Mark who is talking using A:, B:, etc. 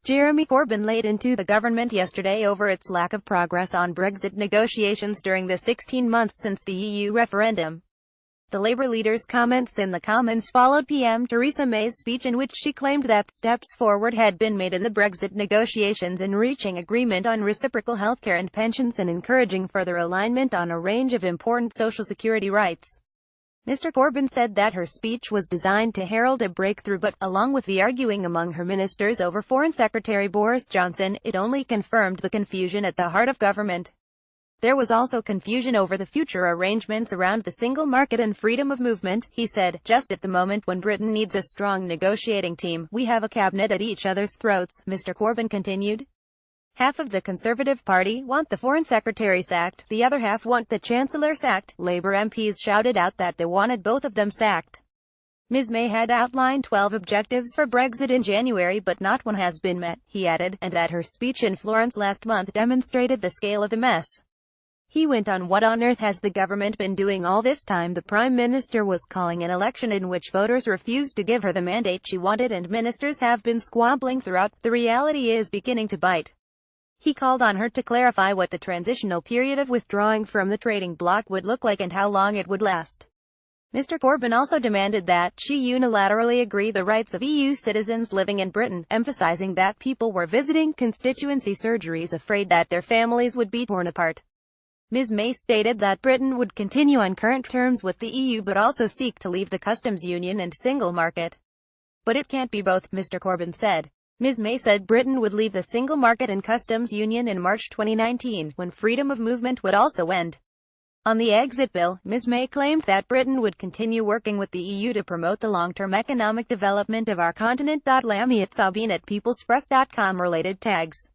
A: Jeremy Corbyn laid into the government yesterday over its lack of progress on Brexit negotiations during the 16 months since the EU referendum. The Labour leader's comments in the Commons followed PM Theresa May's speech in which she claimed that steps forward had been made in the Brexit negotiations in reaching agreement on reciprocal healthcare and pensions and encouraging further alignment on a range of important social security rights. Mr. Corbyn said that her speech was designed to herald a breakthrough but, along with the arguing among her ministers over Foreign Secretary Boris Johnson, it only confirmed the confusion at the heart of government. There was also confusion over the future arrangements around the single market and freedom of movement, he said. Just at the moment when Britain needs a strong negotiating team, we have a cabinet at each other's throats, Mr. Corbyn continued. Half of the Conservative Party want the Foreign Secretary sacked, the other half want the Chancellor sacked. Labour MPs shouted out that they wanted both of them sacked. Ms May had outlined 12 objectives for Brexit in January but not one has been met, he added, and that her speech in Florence last month demonstrated the scale of the mess. He went on, what on earth has the government been doing all this time? The Prime Minister was calling an election in which voters refused to give her the mandate she wanted and ministers have been squabbling throughout. The reality is beginning to bite. He called on her to clarify what the transitional period of withdrawing from the trading bloc would look like and how long it would last. Mr. Corbyn also demanded that she unilaterally agree the rights of EU citizens living in Britain, emphasizing that people were visiting constituency surgeries afraid that their families would be torn apart. Ms May stated that Britain would continue on current terms with the EU but also seek to leave the customs union and single market. But it can't be both, Mr. Corbyn said. Ms May said Britain would leave the single market and customs union in March 2019, when freedom of movement would also end. On the exit bill, Ms May claimed that Britain would continue working with the EU to promote the long-term economic development of our continent. Lamia Sabine at peoplespress.com. Related tags.